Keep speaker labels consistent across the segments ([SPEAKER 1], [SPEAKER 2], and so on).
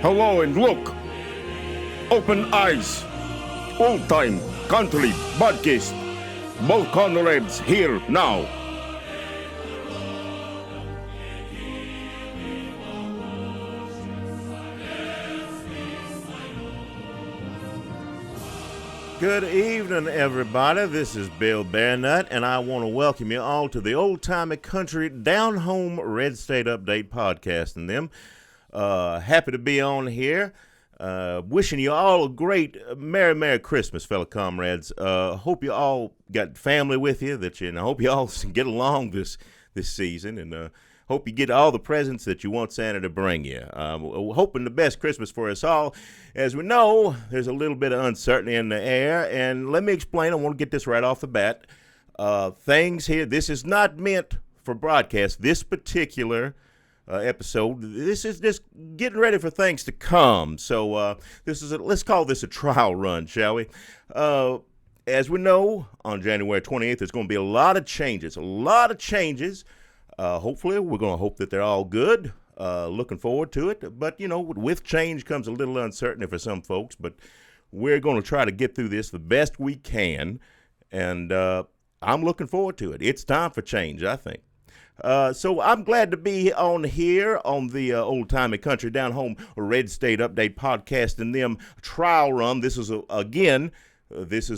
[SPEAKER 1] Hello and look. Open eyes. Old time country podcast. Both comrades here now.
[SPEAKER 2] Good evening, everybody. This is Bill Berrynutt, and I want to welcome you all to the Old Timey Country Down Home Red State Update podcast. And them, happy to be on here. Wishing you all a great Merry Christmas, fellow comrades. Hope you all got family with you. And I hope you all get along this season, and hope you get all the presents that you want Santa to bring you. Hoping the best Christmas for us all. As we know, there's a little bit of uncertainty in the air, and let me explain. I want to get this right off the bat. Things here, this is not meant for broadcast. This particular episode, this is just getting ready for things to come. So let's call this a trial run, shall we? As we know, on January 28th, there's going to be a lot of changes. Hopefully, we're going to hope that they're all good. Looking forward to it. But, with change comes a little uncertainty for some folks. But we're going to try to get through this the best we can. And I'm looking forward to it. It's time for change, I think. So I'm glad to be on here on the Old Timey Country Down Home Red State Update podcast and them trial run. This is this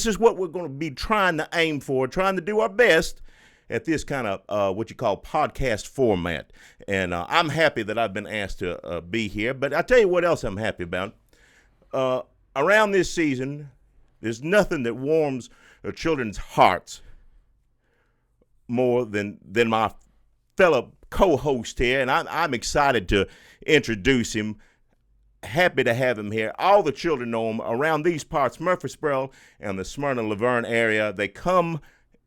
[SPEAKER 2] is what we're going to be trying to aim for, trying to do our best at this kind of what you call podcast format. And I'm happy that I've been asked to be here. But I'll tell you what else I'm happy about. Around this season, there's nothing that warms children's hearts more than my fellow co-host here. And I'm excited to introduce him. Happy to have him here. All the children know him around these parts, Murfreesboro and the Smyrna-Laverne area. They come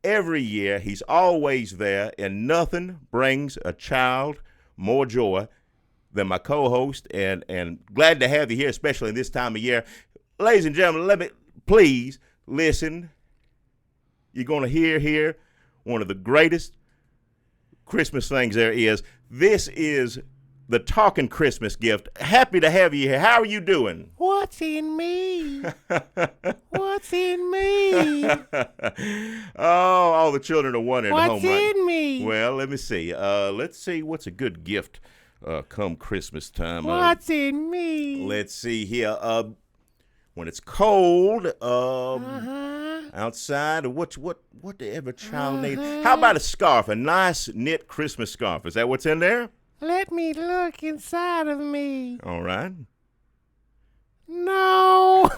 [SPEAKER 2] every year. He's always there, and nothing brings a child more joy than my co-host, and glad to have you here, especially in this time of year. Ladies and gentlemen, let me please listen. You're going to hear one of the greatest Christmas things there is. This is the talking Christmas gift. Happy to have you here. How are you doing?
[SPEAKER 3] What's in me? What's in me?
[SPEAKER 2] Oh, all the children are wondering at home.
[SPEAKER 3] What's in me?
[SPEAKER 2] Well, let me see. Let's see what's a good gift come Christmas time.
[SPEAKER 3] What's in me?
[SPEAKER 2] Let's see here. When it's cold, outside, what do every child need? How about a scarf? A nice knit Christmas scarf. Is that what's in there?
[SPEAKER 3] Let me look inside of me.
[SPEAKER 2] All right.
[SPEAKER 3] No.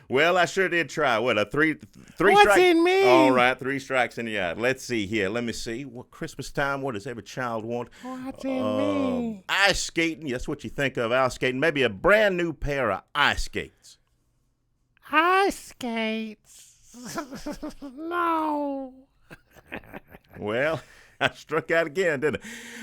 [SPEAKER 2] Well, I sure did try. What, a three
[SPEAKER 3] What's
[SPEAKER 2] strike?
[SPEAKER 3] in me?
[SPEAKER 2] All right, 3 strikes in the eye. Let's see here. Let me see. What Christmas time? What does every child want?
[SPEAKER 3] What's in me?
[SPEAKER 2] Ice skating. That's what you think of, ice skating. Maybe a brand new pair of ice skates.
[SPEAKER 3] Ice skates. No.
[SPEAKER 2] Well, I struck out again, didn't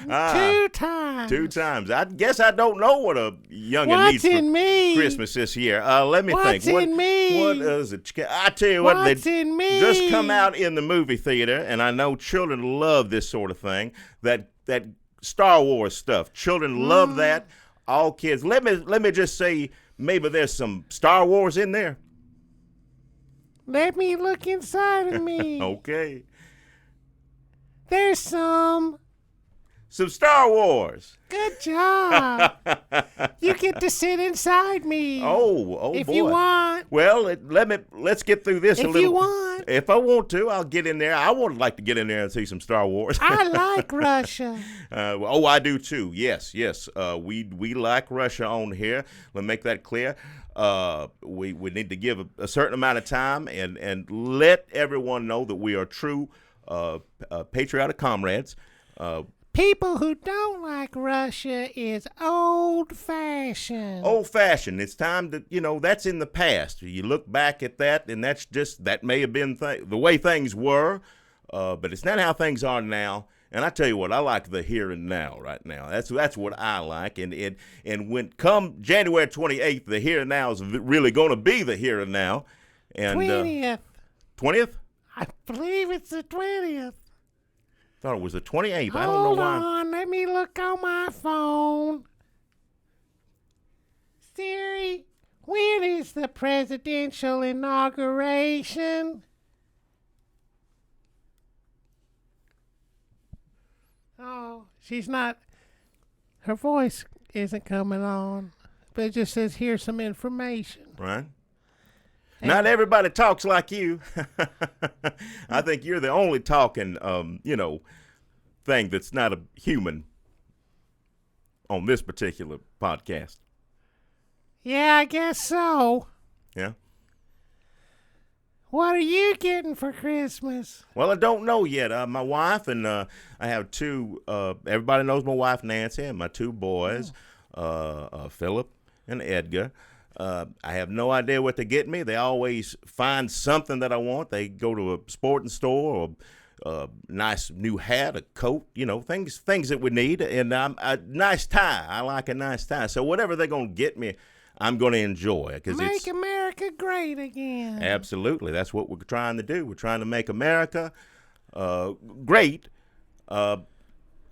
[SPEAKER 2] I?
[SPEAKER 3] 2 times.
[SPEAKER 2] 2 times. I guess I don't know what a youngin'
[SPEAKER 3] What's
[SPEAKER 2] needs for
[SPEAKER 3] in me?
[SPEAKER 2] Christmas this year. Let me
[SPEAKER 3] What's
[SPEAKER 2] think.
[SPEAKER 3] in me?
[SPEAKER 2] What is it? I tell you what,
[SPEAKER 3] What's
[SPEAKER 2] they
[SPEAKER 3] in me?
[SPEAKER 2] just come out in the movie theater, and I know children love this sort of thing. That Star Wars stuff. Children love that. All kids. Let me just say, maybe there's some Star Wars in there.
[SPEAKER 3] Let me look inside of me.
[SPEAKER 2] Okay.
[SPEAKER 3] There's some.
[SPEAKER 2] Some Star Wars.
[SPEAKER 3] Good job. You get to sit inside me.
[SPEAKER 2] Oh
[SPEAKER 3] if
[SPEAKER 2] boy.
[SPEAKER 3] you want.
[SPEAKER 2] Well, let's get through this a
[SPEAKER 3] If
[SPEAKER 2] little.
[SPEAKER 3] you want.
[SPEAKER 2] If I want to, I'll get in there. I would like to get in there and see some Star Wars.
[SPEAKER 3] I like Russia.
[SPEAKER 2] I do too. Yes. We like Russia on here. Let me make that clear. We need to give a certain amount of time and let everyone know that we are true patriotic comrades.
[SPEAKER 3] People who don't like Russia is old-fashioned.
[SPEAKER 2] Old-fashioned. It's time to, that's in the past. You look back at that, and that may have been the way things were, but it's not how things are now. And I tell you what, I like the here and now right now. That's what I like. And when come January 28th, the here and now is really going to be the here and now. And
[SPEAKER 3] 20th.
[SPEAKER 2] 20th?
[SPEAKER 3] I believe it's the 20th.
[SPEAKER 2] Thought it was the 28th. I don't know
[SPEAKER 3] Hold
[SPEAKER 2] why.
[SPEAKER 3] on, let me look on my phone. Siri, when is the presidential inauguration? Oh, she's not. Her voice isn't coming on, but it just says here's some information.
[SPEAKER 2] Right? Not everybody talks like you. I think you're the only talking, thing that's not a human on this particular podcast.
[SPEAKER 3] Yeah, I guess so.
[SPEAKER 2] Yeah.
[SPEAKER 3] What are you getting for Christmas?
[SPEAKER 2] Well, I don't know yet. My wife and I have two. Everybody knows my wife Nancy and my two boys, Philip and Edgar. I have no idea what to get me. They always find something that I want. They go to a sporting store or a nice new hat, a coat, things that we need, and a nice tie. I like a nice tie. So whatever they're gonna get me, I'm going to enjoy it.
[SPEAKER 3] Make America great again.
[SPEAKER 2] Absolutely. That's what we're trying to do. We're trying to make America great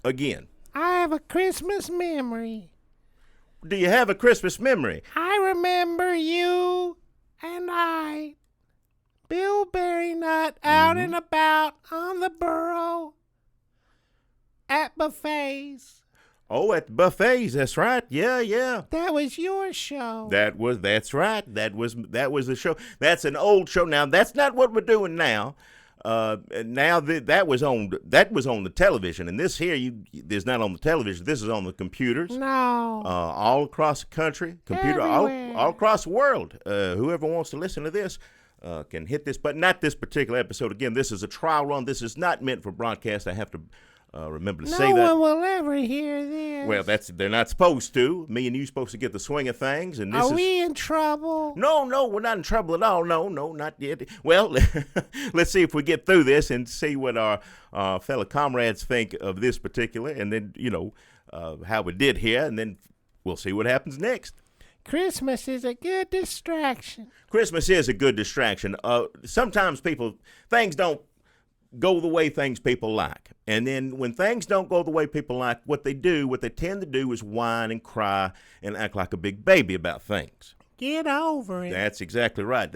[SPEAKER 2] again.
[SPEAKER 3] I have a Christmas memory.
[SPEAKER 2] Do you have a Christmas memory?
[SPEAKER 3] I remember you and I, Bill Berrynutt, out and about on the borough at buffets.
[SPEAKER 2] Oh, at the buffets, that's right. Yeah.
[SPEAKER 3] That was your show.
[SPEAKER 2] That's right. That was the show. That's an old show. Now that's not what we're doing now. Now that was on the television, and this here there's not on the television. This is on the computers.
[SPEAKER 3] No.
[SPEAKER 2] All across the country,
[SPEAKER 3] Everywhere.
[SPEAKER 2] all across the world. Whoever wants to listen to this can hit this button. Not this particular episode. Again, this is a trial run. This is not meant for broadcast. I have to remember to say that.
[SPEAKER 3] No one will ever hear this.
[SPEAKER 2] Well, they're not supposed to. Me and you supposed to get the swing of things, and this
[SPEAKER 3] Are we in trouble?
[SPEAKER 2] No, we're not in trouble at all. No, not yet. Well, let's see if we get through this and see what our fellow comrades think of this particular, and then how we did here, and then we'll see what happens next.
[SPEAKER 3] Christmas is a good distraction.
[SPEAKER 2] Christmas is a good distraction. Sometimes things don't go the way people like. And then when things don't go the way people like, what they tend to do is whine and cry and act like a big baby about things.
[SPEAKER 3] Get over it.
[SPEAKER 2] That's exactly right.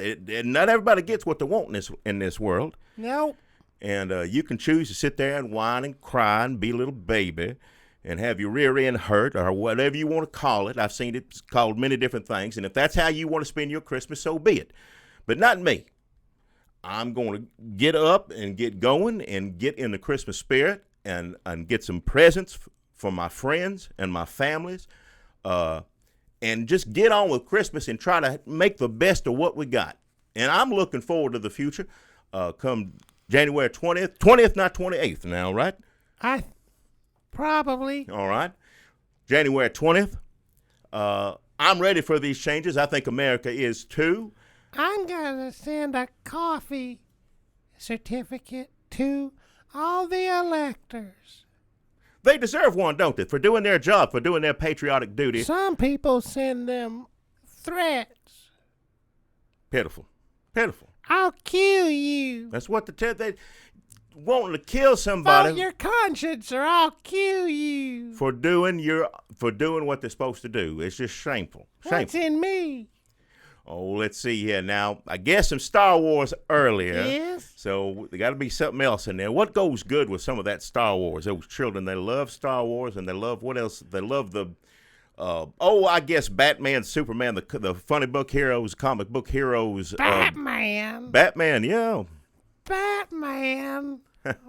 [SPEAKER 2] Not everybody gets what they want in this world.
[SPEAKER 3] Nope.
[SPEAKER 2] And you can choose to sit there and whine and cry and be a little baby and have your rear end hurt or whatever you want to call it. I've seen it called many different things. And if that's how you want to spend your Christmas, so be it. But not me. I'm going to get up and get going and get in the Christmas spirit and get some presents for my friends and my families and just get on with Christmas and try to make the best of what we got. And I'm looking forward to the future come January 20th, not 28th now, right?
[SPEAKER 3] Probably.
[SPEAKER 2] All right. January 20th. I'm ready for these changes. I think America is too.
[SPEAKER 3] I'm going to send a coffee certificate to all the electors.
[SPEAKER 2] They deserve one, don't they? For doing their job, for doing their patriotic duty.
[SPEAKER 3] Some people send them threats.
[SPEAKER 2] Pitiful.
[SPEAKER 3] I'll kill you.
[SPEAKER 2] That's what they wanting to kill somebody.
[SPEAKER 3] Vote your conscience or I'll kill you.
[SPEAKER 2] For doing what they're supposed to do. It's just shameful.
[SPEAKER 3] What's in me?
[SPEAKER 2] Oh, let's see here. Now, I guess some Star Wars earlier.
[SPEAKER 3] Yes.
[SPEAKER 2] So there got to be something else in there. What goes good with some of that Star Wars? Those children, they love Star Wars, and they love what else? They love the, I guess Batman, Superman, the funny book heroes, comic book heroes.
[SPEAKER 3] Batman.
[SPEAKER 2] Batman, yeah.
[SPEAKER 3] Batman.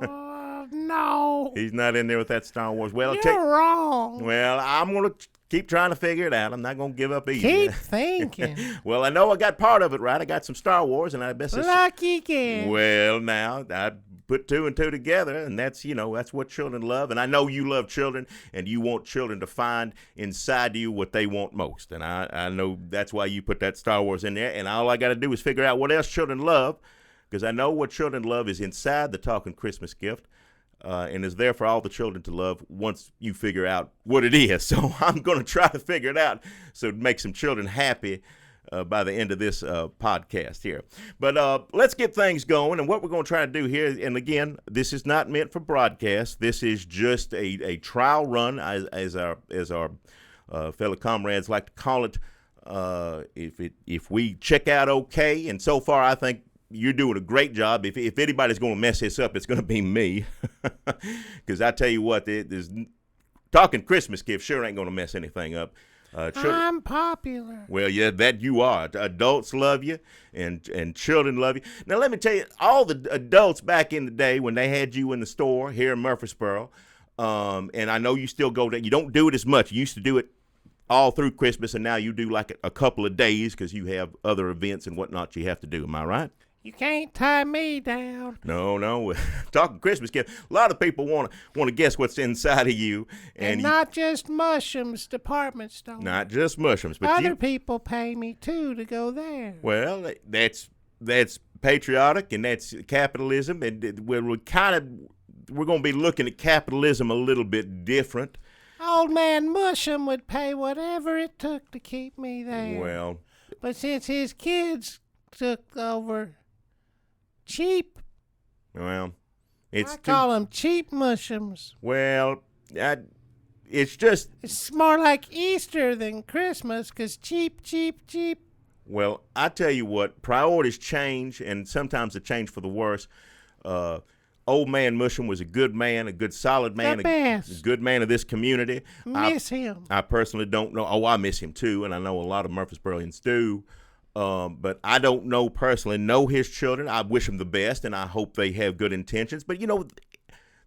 [SPEAKER 3] Oh, no.
[SPEAKER 2] He's not in there with that Star Wars. Well,
[SPEAKER 3] You're wrong.
[SPEAKER 2] Well, I'm going to keep trying to figure it out. I'm not going to give up either.
[SPEAKER 3] Keep thinking.
[SPEAKER 2] Well, I know I got part of it right. I got some Star Wars, and I bet
[SPEAKER 3] Lucky kid.
[SPEAKER 2] Well, now I put two and two together, and that's what children love. And I know you love children, and you want children to find inside you what they want most. And I know that's why you put that Star Wars in there. And all I got to do is figure out what else children love, because I know what children love is inside the Talking Christmas gift. And is there for all the children to love once you figure out what it is. So I'm going to try to figure it out so to make some children happy by the end of this podcast here. But let's get things going. And what we're going to try to do here, and again, this is not meant for broadcast. This is just a trial run, as our fellow comrades like to call it. If we check out okay, and so far I think you're doing a great job. If anybody's going to mess this up, it's going to be me. Because I tell you what, there's talking Christmas gifts sure ain't going to mess anything up.
[SPEAKER 3] I'm popular.
[SPEAKER 2] Well, yeah, that you are. Adults love you, and children love you. Now, let me tell you, all the adults back in the day when they had you in the store here in Murfreesboro, and I know you still go there. You don't do it as much. You used to do it all through Christmas, and now you do like a couple of days because you have other events and whatnot you have to do. Am I right?
[SPEAKER 3] You can't tie me down.
[SPEAKER 2] No. Talking Christmas gift, a lot of people want to guess what's inside of you,
[SPEAKER 3] and not just Mushrooms department store.
[SPEAKER 2] Not just Mushrooms, but
[SPEAKER 3] other people pay me too to go there.
[SPEAKER 2] Well, that's patriotic, and that's capitalism, and we're going to be looking at capitalism a little bit different.
[SPEAKER 3] Old man Mushroom would pay whatever it took to keep me there.
[SPEAKER 2] Well,
[SPEAKER 3] but since his kids took over. Cheap.
[SPEAKER 2] Well,
[SPEAKER 3] I call them cheap Mushrooms.
[SPEAKER 2] Well, it's
[SPEAKER 3] more like Easter than Christmas, 'cause cheap.
[SPEAKER 2] Well, I tell you what, priorities change, and sometimes they change for the worse. Old man Mushroom was a good man, a good solid man, a good man of this community.
[SPEAKER 3] Miss him.
[SPEAKER 2] I personally don't know. Oh, I miss him too, and I know a lot of Murfreesboroians do. But I don't know his children. I wish them the best, and I hope they have good intentions. But,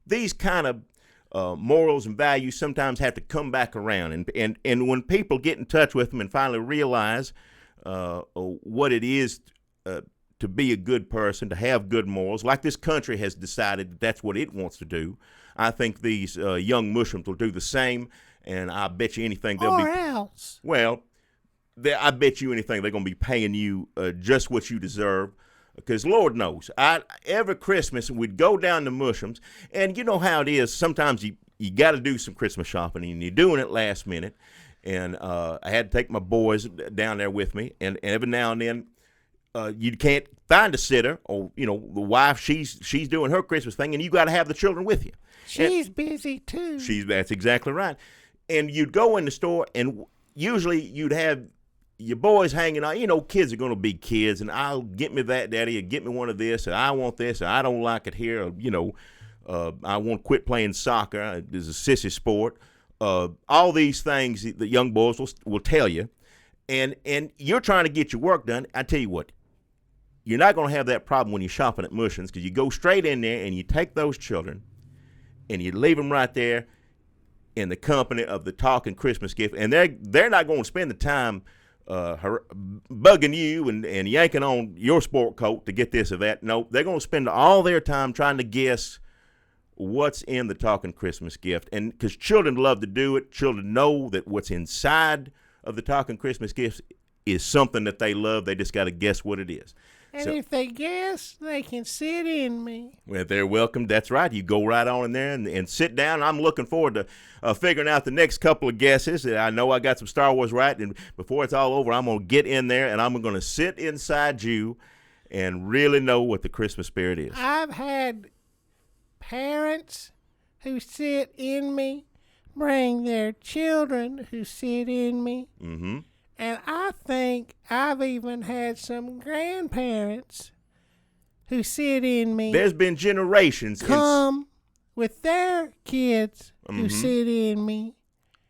[SPEAKER 2] these kind of morals and values sometimes have to come back around. And when people get in touch with them and finally realize what it is to be a good person, to have good morals, like this country has decided that's what it wants to do, I think these young Mushrooms will do the same, and I bet you anything they'll be...
[SPEAKER 3] Or else.
[SPEAKER 2] Well... I bet you anything they're going to be paying you just what you deserve, because Lord knows, every Christmas we'd go down to Mushrooms, and you know how it is. Sometimes you got to do some Christmas shopping, and you're doing it last minute. And I had to take my boys down there with me, and every now and then you can't find a sitter, or the wife she's doing her Christmas thing, and you got to have the children with you.
[SPEAKER 3] She's busy too.
[SPEAKER 2] That's exactly right. And you'd go in the store, and usually you'd have your boys hanging out. Kids are going to be kids, and I'll get me that, Daddy, or get me one of this, or I want this, or I don't like it here, or, I want to quit playing soccer. It's a sissy sport. All these things the young boys will tell you, and you're trying to get your work done. I tell you what, you're not going to have that problem when you're shopping at Mushrooms, because you go straight in there and you take those children and you leave them right there in the company of the talking Christmas gift, and they're not going to spend the time bugging you and yanking on your sport coat to get this or that. No, they're going to spend all their time trying to guess what's in the talking Christmas gift. And because children love to do it, children know that what's inside of the talking Christmas gift is something that they love. They just got to guess what it is.
[SPEAKER 3] And if they guess, they can sit in me.
[SPEAKER 2] Well, they're welcome. That's right. You go right on in there and sit down. I'm looking forward to figuring out the next couple of guesses. I know I got some Star Wars right, and before it's all over, I'm going to get in there, and I'm going to sit inside you and really know what the Christmas spirit is.
[SPEAKER 3] I've had parents who sit in me bring their children who sit in me.
[SPEAKER 2] Mm-hmm.
[SPEAKER 3] And I think I've even had some grandparents who sit in me.
[SPEAKER 2] There's been generations.
[SPEAKER 3] Come with their kids who sit in me.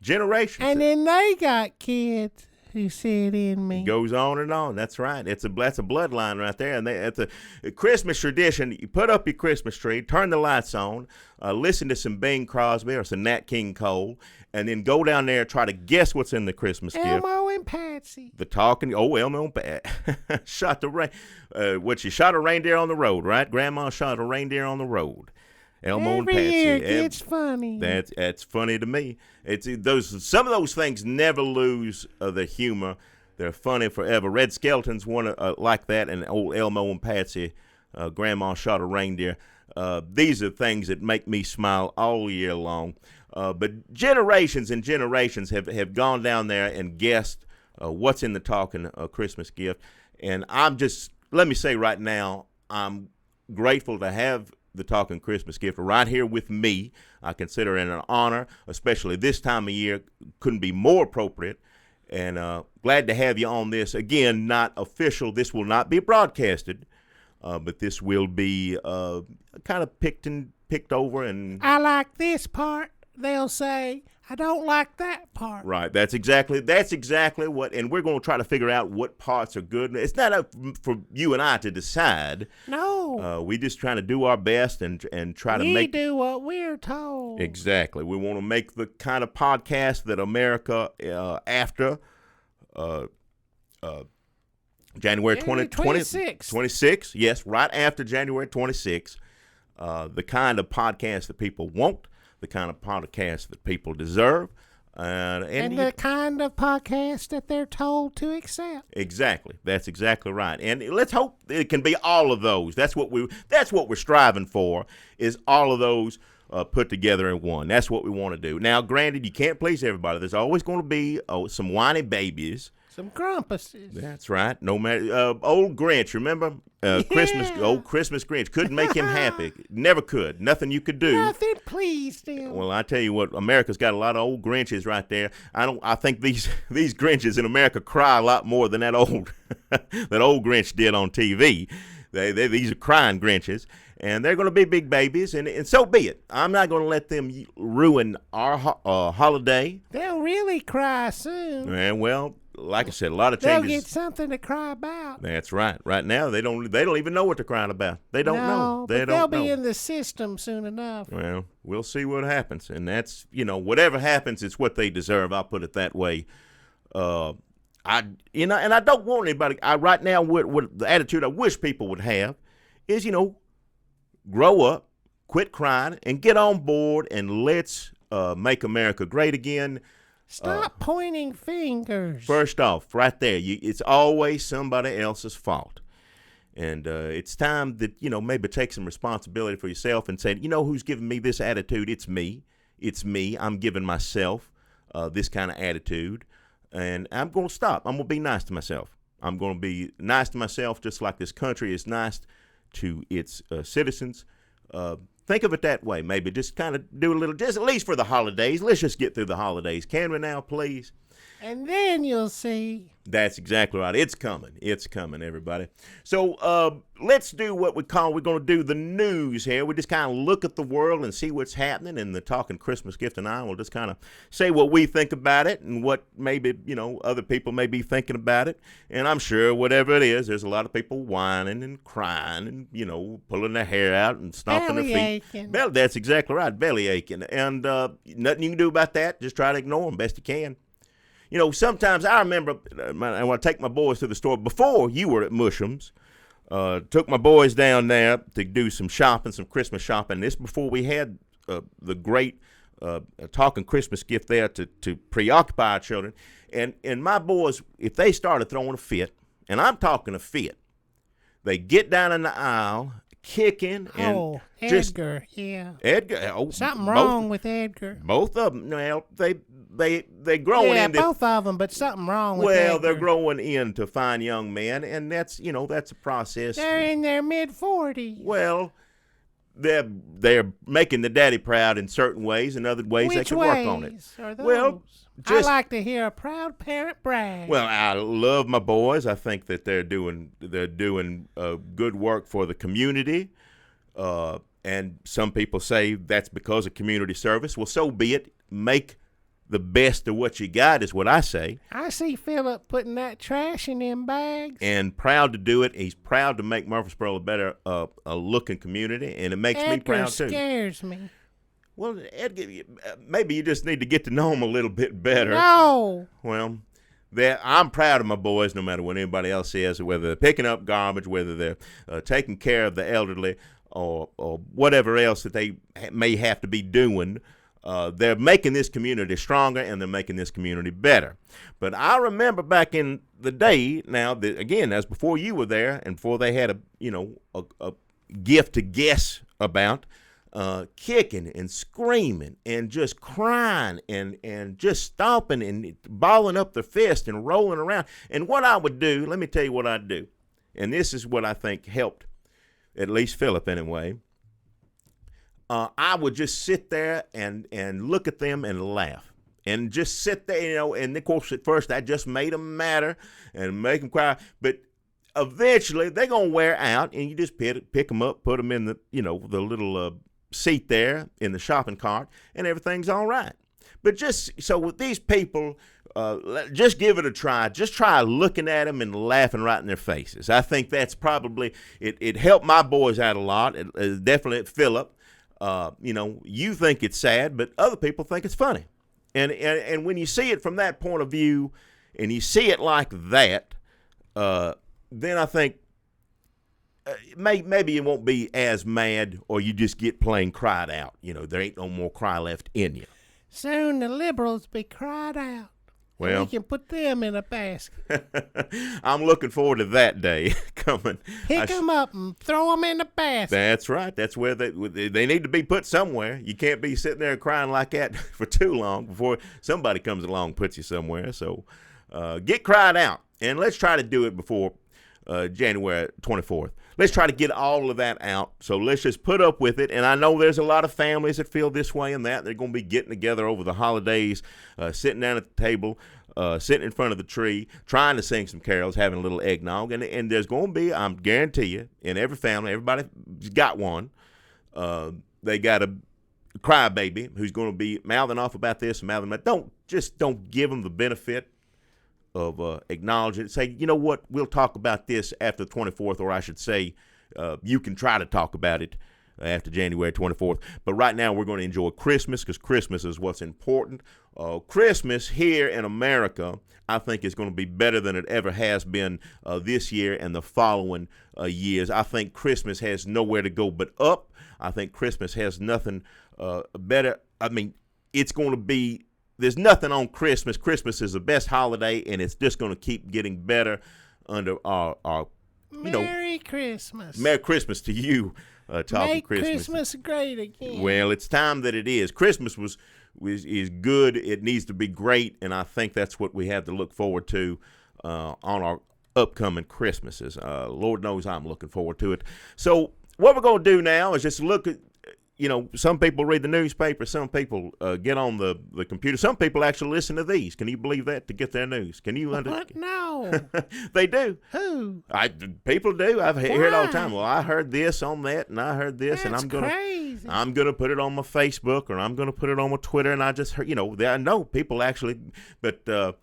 [SPEAKER 2] Generations.
[SPEAKER 3] And then they got kids who sit in me.
[SPEAKER 2] It goes on and on. That's right. That's a bloodline right there. And it's a Christmas tradition. You put up your Christmas tree, turn the lights on, listen to some Bing Crosby or some Nat King Cole, and then go down there and try to guess what's in the Christmas gift.
[SPEAKER 3] Elmo and Patsy.
[SPEAKER 2] The talking, Elmo and Patsy. Shot you shot a reindeer on the road, right? Grandma shot a reindeer on the road. Elmo and Patsy.
[SPEAKER 3] Every year it's funny.
[SPEAKER 2] That's funny to me. Some of those things never lose the humor. They're funny forever. Red Skelton's one like that, and old Elmo and Patsy, Grandma shot a reindeer. These are things that make me smile all year long. But generations and generations have gone down there and guessed what's in the talking Christmas gift. And let me say right now, I'm grateful to have the talking Christmas gift right here with me. I consider it an honor, especially this time of year. Couldn't be more appropriate. And glad to have you on this. Again, not official. This will not be broadcasted, but this will be kind of picked over. And
[SPEAKER 3] I like this part. They'll say, I don't like that part.
[SPEAKER 2] Right. That's exactly what. And we're going to try to figure out what parts are good. It's not up for you and I to decide.
[SPEAKER 3] No.
[SPEAKER 2] We just trying to do our best and try to
[SPEAKER 3] We do what we're told.
[SPEAKER 2] Exactly. We want to make the kind of podcast that America after January 26. Yes, right after January 26. The kind of podcast that people want, the kind of podcast that people deserve. And
[SPEAKER 3] the kind of podcast that they're told to accept.
[SPEAKER 2] Exactly. That's exactly right. And let's hope it can be all of those. That's what we're striving for, is all of those put together in one. That's what we want to do. Now, granted, you can't please everybody. There's always going to be some whiny babies.
[SPEAKER 3] Some grumpuses.
[SPEAKER 2] That's right. No matter old Grinch, remember? Old Christmas Grinch couldn't make him happy. Never could. Nothing you could do.
[SPEAKER 3] Nothing pleased him.
[SPEAKER 2] Well, I tell you what, America's got a lot of old Grinches right there. I think these Grinches in America cry a lot more than that old Grinch did on TV. These are crying Grinches, and they're going to be big babies, and so be it. I'm not going to let them ruin our holiday.
[SPEAKER 3] They'll really cry soon.
[SPEAKER 2] And well, like I said, a lot of changes.
[SPEAKER 3] They'll get something to cry about.
[SPEAKER 2] That's right. Right now, they don't even know what they're crying about. They don't know.
[SPEAKER 3] They'll be in the system soon enough.
[SPEAKER 2] Well, we'll see what happens, and that's whatever happens, it's what they deserve. I'll put it that way. And I don't want anybody. Right now, what the attitude I wish people would have is, grow up, quit crying, and get on board, and let's make America great again.
[SPEAKER 3] Stop pointing fingers.
[SPEAKER 2] First off, right there, it's always somebody else's fault. And it's time that, maybe take some responsibility for yourself and say, who's giving me this attitude? It's me. It's me. I'm giving myself this kind of attitude. And I'm going to stop. I'm going to be nice to myself. I'm going to be nice to myself just like this country is nice to its citizens. Think of it that way. Maybe just kind of do a little, just at least for the holidays. Let's just get through the holidays. Can we now, please?
[SPEAKER 3] And then you'll see.
[SPEAKER 2] That's exactly right. It's coming. It's coming, everybody. So let's do what we're going to do the news here. We just kind of look at the world and see what's happening. And the Talking Christmas Gift and I will just kind of say what we think about it and what maybe, other people may be thinking about it. And I'm sure whatever it is, there's a lot of people whining and crying and, pulling their hair out and stomping their feet.
[SPEAKER 3] Aching.
[SPEAKER 2] Well, that's exactly right. Belly aching. And nothing you can do about that. Just try to ignore them best you can. Sometimes I remember when I take my boys to the store before you were at Musham's, took my boys down there to do some shopping, some Christmas shopping. This before we had the great Talking Christmas Gift there to preoccupy our children. And my boys, if they started throwing a fit, and I'm talking a fit, they get down in the aisle, kicking and
[SPEAKER 3] Edgar, yeah.
[SPEAKER 2] Edgar,
[SPEAKER 3] something wrong with Edgar.
[SPEAKER 2] Both of them. Well, they growing into.
[SPEAKER 3] Yeah, both of them, but something wrong with Edgar.
[SPEAKER 2] Well, they're growing into fine young men, and that's that's a process.
[SPEAKER 3] They're in their mid-40s.
[SPEAKER 2] Well, they're making the daddy proud in certain ways, and other ways they can work on it.
[SPEAKER 3] Are those?
[SPEAKER 2] Well,
[SPEAKER 3] I like to hear a proud parent brag.
[SPEAKER 2] Well, I love my boys. I think that they're doing good work for the community. And some people say that's because of community service. Well, so be it. Make the best of what you got is what I say.
[SPEAKER 3] I see Philip putting that trash in them bags.
[SPEAKER 2] And proud to do it. He's proud to make Murfreesboro a better looking community, and it makes me proud too.
[SPEAKER 3] Edgar scares me.
[SPEAKER 2] Well, Edgar, maybe you just need to get to know him a little bit better.
[SPEAKER 3] No.
[SPEAKER 2] Well, I'm proud of my boys no matter what anybody else says, whether they're picking up garbage, whether they're taking care of the elderly, or whatever else that they may have to be doing. They're making this community stronger, and they're making this community better. But I remember back in the day, now, again, that's before you were there and before they had a gift to guess about. kicking and screaming and just crying and just stomping and balling up their fist and rolling around. And what I would do, let me tell you what I'd do. And this is what I think helped, at least Philip anyway. I would just sit there and look at them and laugh. And just sit there, and of course at first that just made them madder and make them cry. But eventually they're going to wear out, and you just pick them up, put them in the, the little seat there in the shopping cart, and everything's all right. But just so with these people, just give it a try. Just try looking at them and laughing right in their faces. I think that's probably, it helped my boys out a lot. It definitely Philip. You think it's sad, but other people think it's funny. And when you see it from that point of view, and you see it like that, then I think maybe you won't be as mad, or you just get plain cried out. There ain't no more cry left in you.
[SPEAKER 3] Soon the liberals be cried out.
[SPEAKER 2] Well,
[SPEAKER 3] we can put them in a basket.
[SPEAKER 2] I'm looking forward to that day coming.
[SPEAKER 3] Pick them up and throw them in the basket.
[SPEAKER 2] That's right. That's where they need to be put somewhere. You can't be sitting there crying like that for too long before somebody comes along and puts you somewhere. So get cried out, and let's try to do it before January 24th. Let's try to get all of that out. So let's just put up with it. And I know there's a lot of families that feel this way and that. They're going to be getting together over the holidays, sitting down at the table, sitting in front of the tree, trying to sing some carols, having a little eggnog. And there's going to be, I guarantee you, in every family, everybody's got one. They got a crybaby who's going to be mouthing off about this and mouthing about that. Don't give them the benefit of acknowledging it. Say, you know what, we'll talk about this after the 24th, or I should say, you can try to talk about it after January 24th. But right now we're going to enjoy Christmas, because Christmas is what's important. Christmas here in America, I think, is going to be better than it ever has been this year and the following years. I think Christmas has nowhere to go but up. I think Christmas has nothing better. I mean, it's going to be, there's nothing on Christmas. Christmas is the best holiday, and it's just going to keep getting better under our
[SPEAKER 3] Merry Christmas.
[SPEAKER 2] Merry Christmas to you, talking
[SPEAKER 3] Make
[SPEAKER 2] Christmas.
[SPEAKER 3] Christmas great again.
[SPEAKER 2] Well, it's time that it is. Christmas is good. It needs to be great, and I think that's what we have to look forward to on our upcoming Christmases. Lord knows I'm looking forward to it. So what we're going to do now is just look at, some people read the newspaper, some people get on the computer, some people actually listen to these. Can you believe that, to get their news? Can you understand?
[SPEAKER 3] What? No.
[SPEAKER 2] They do.
[SPEAKER 3] Who?
[SPEAKER 2] People do. I hear it all the time. Well, I heard this on that, and I heard this,
[SPEAKER 3] That's
[SPEAKER 2] and
[SPEAKER 3] crazy.
[SPEAKER 2] I'm gonna put it on my Facebook, or I'm gonna put it on my Twitter, and I just heard, I know people actually, but the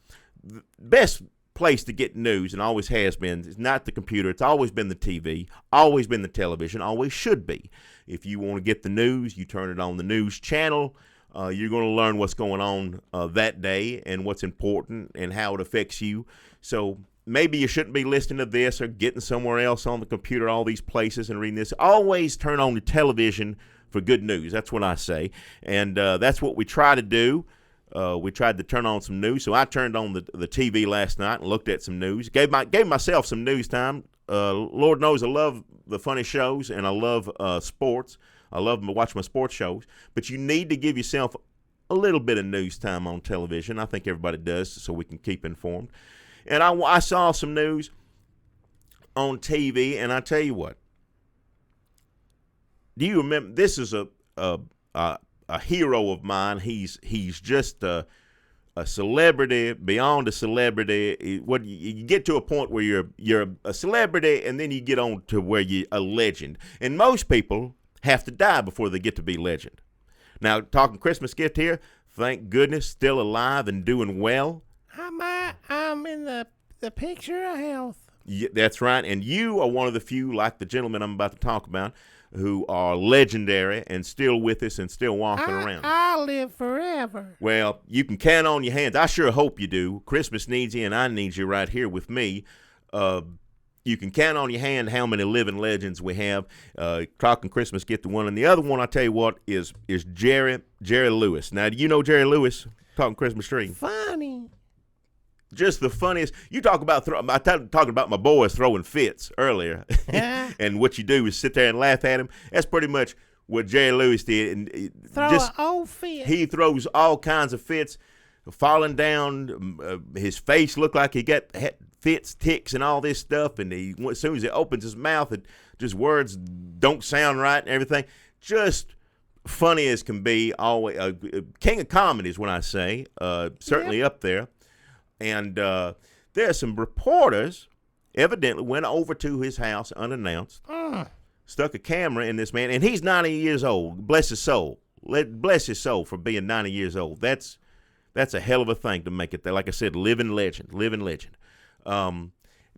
[SPEAKER 2] best place to get news, and always has been, is not the computer. It's always been the TV, always been the television, always should be. If you want to get the news, you turn it on the news channel. You're going to learn what's going on that day and what's important and how it affects you. So maybe you shouldn't be listening to this or getting somewhere else on the computer, all these places, and reading this. Always turn on the television for good news. That's what I say. And that's what we try to do. We tried to turn on some news. So I turned on the TV last night and looked at some news. Gave myself some news time. Lord knows I love the funny shows, and I love sports. I love to watch my sports shows. But you need to give yourself a little bit of news time on television. I think everybody does, so we can keep informed. And I saw some news on TV, and I tell you what. Do you remember? This is a hero of mine. He's just a celebrity beyond a celebrity. What you get to a point where you're a celebrity, and then you get on to where you're a legend. And most people have to die before they get to be legend. Now, talking Christmas gift here, thank goodness, still alive and doing well.
[SPEAKER 3] I'm in the picture of health.
[SPEAKER 2] Yeah, that's right. And you are one of the few, like the gentleman I'm about to talk about, who are legendary and still with us and still walking around.
[SPEAKER 3] I'll live forever.
[SPEAKER 2] Well, you can count on your hands. I sure hope you do. Christmas needs you, and I need you right here with me. You can count on your hand how many living legends we have. Talking Christmas gift to one, and the other one, I tell you what, is Jerry Lewis. Now, do you know Jerry Lewis? Talking Christmas tree.
[SPEAKER 3] Funny.
[SPEAKER 2] Just the funniest. You talk about talking about my boys throwing fits earlier, and what you do is sit there and laugh at him. That's pretty much what Jerry Lewis did. And
[SPEAKER 3] Throw an old fit.
[SPEAKER 2] he throws all kinds of fits, falling down. His face looked like he had fits, ticks, and all this stuff. And as soon as he opens his mouth, just words don't sound right and everything. Just funny as can be. Always king of comedy is what I say. Certainly up there. And there are some reporters evidently went over to his house unannounced, stuck a camera in this man, and he's 90 years old. Bless his soul. Bless his soul for being 90 years old. That's a hell of a thing to make it there. Like I said, living legend.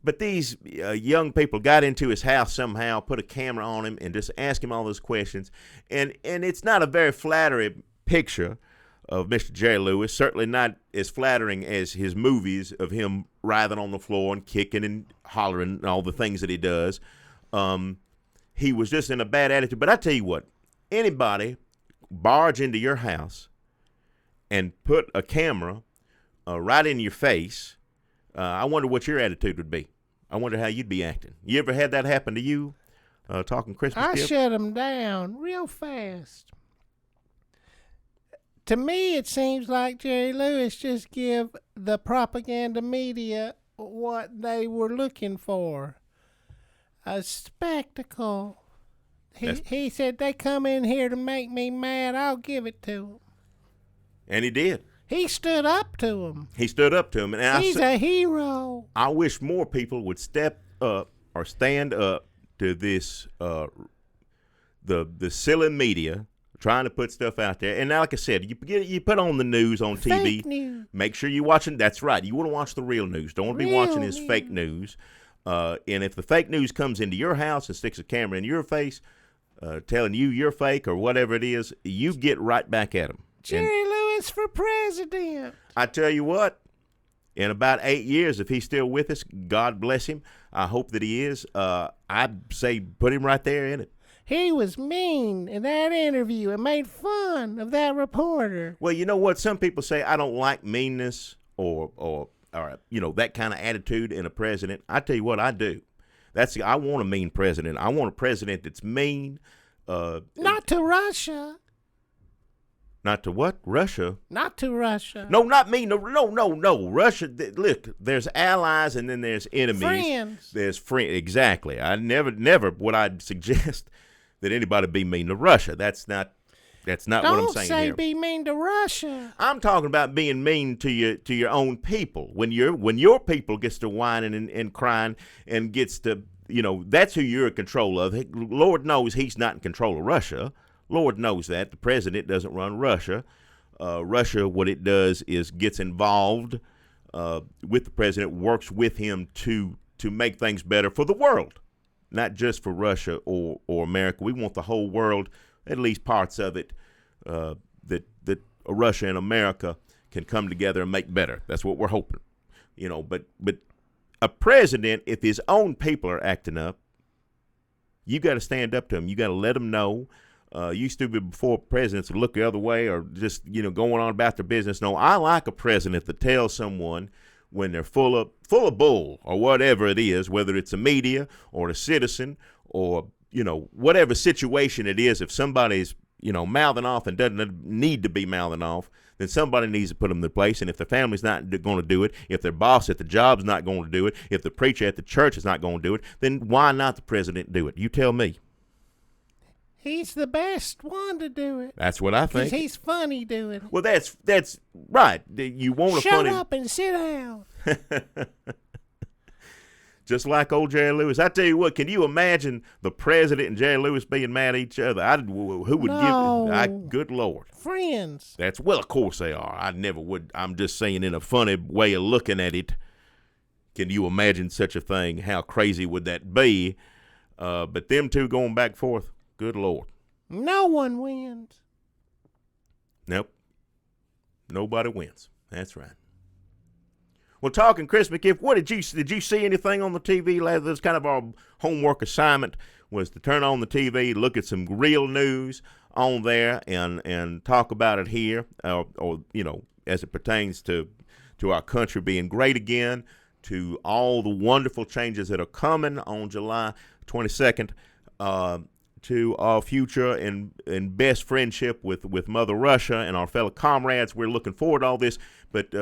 [SPEAKER 2] But these young people got into his house somehow, put a camera on him, and just asked him all those questions. And it's not a very flattering picture of Mr. Jerry Lewis, certainly not as flattering as his movies of him writhing on the floor and kicking and hollering and all the things that he does. He was just in a bad attitude. But I tell you what, anybody barge into your house and put a camera right in your face, I wonder what your attitude would be. I wonder how you'd be acting. You ever had that happen to you, talking Christmas
[SPEAKER 3] I
[SPEAKER 2] gift?
[SPEAKER 3] shut him down real fast. To me, it seems like Jerry Lewis just give the propaganda media what they were looking for. A spectacle. He said, they come in here to make me mad, I'll give it to them.
[SPEAKER 2] And he did.
[SPEAKER 3] He stood up to him.
[SPEAKER 2] He stood up to him. And
[SPEAKER 3] He's a hero.
[SPEAKER 2] I wish more people would step up or stand up to this, the silly media trying to put stuff out there. And now, like I said, you put on the news on TV.
[SPEAKER 3] Fake news.
[SPEAKER 2] Make sure you're watching. That's right. You want to watch the real news. Don't want to be watching this fake news. And if the fake news comes into your house and sticks a camera in your face, telling you you're fake or whatever it is, you get right back at them.
[SPEAKER 3] Jerry Lewis for president.
[SPEAKER 2] I tell you what, in about 8 years, if he's still with us, God bless him. I hope that he is. I'd say put him right there in it.
[SPEAKER 3] He was mean in that interview and made fun of that reporter.
[SPEAKER 2] Well, you know what? Some people say I don't like meanness or that kind of attitude in a president. I tell you what, I do. I want a mean president. I want a president that's mean.
[SPEAKER 3] Not to Russia.
[SPEAKER 2] Not to what? Russia?
[SPEAKER 3] Not to Russia.
[SPEAKER 2] No, not me. No. Russia, look, there's allies and then there's enemies.
[SPEAKER 3] Friends.
[SPEAKER 2] There's friends. Exactly. I never would I suggest that anybody be mean to Russia. That's not what I'm saying here.
[SPEAKER 3] Don't say be mean to Russia.
[SPEAKER 2] I'm talking about being mean to your own people. When your people gets to whining and crying and gets to, that's who you're in control of. Lord knows he's not in control of Russia. Lord knows that. The president doesn't run Russia. Russia, what it does is gets involved with the president, works with him to make things better for the world, not just for Russia or America. We want the whole world, at least parts of it, that Russia and America can come together and make better. That's what we're hoping. But a president, if his own people are acting up, you got to stand up to him. You got to let them know. Used to be before presidents would look the other way or just, going on about their business. No, I like a president that tells someone when they're full of bull or whatever it is, whether it's a media or a citizen or, whatever situation it is. If somebody's, mouthing off and doesn't need to be mouthing off, then somebody needs to put them in their place. And if their family's not going to do it, if their boss at the job's not going to do it, if the preacher at the church is not going to do it, then why not the president do it? You tell me.
[SPEAKER 3] He's the best one to do it.
[SPEAKER 2] That's what I think.
[SPEAKER 3] 'Cause he's funny doing it.
[SPEAKER 2] Well, that's right. You want a funny...
[SPEAKER 3] Shut up and sit down.
[SPEAKER 2] Just like old Jerry Lewis. I tell you what, can you imagine the president and Jerry Lewis being mad at each other? Who would give... good Lord.
[SPEAKER 3] Friends.
[SPEAKER 2] Well, of course they are. I never would. I'm just saying in a funny way of looking at it. Can you imagine such a thing? How crazy would that be? But them two going back and forth, good Lord.
[SPEAKER 3] No one wins.
[SPEAKER 2] Nope. Nobody wins. That's right. Well, talking Christmas gift, what did you see anything on the TV? That's kind of our homework assignment was to turn on the TV, look at some real news on there, and talk about it here, or as it pertains to our country being great again, to all the wonderful changes that are coming on July 22nd. to our future and best friendship with Mother Russia and our fellow comrades. We're looking forward to all this. But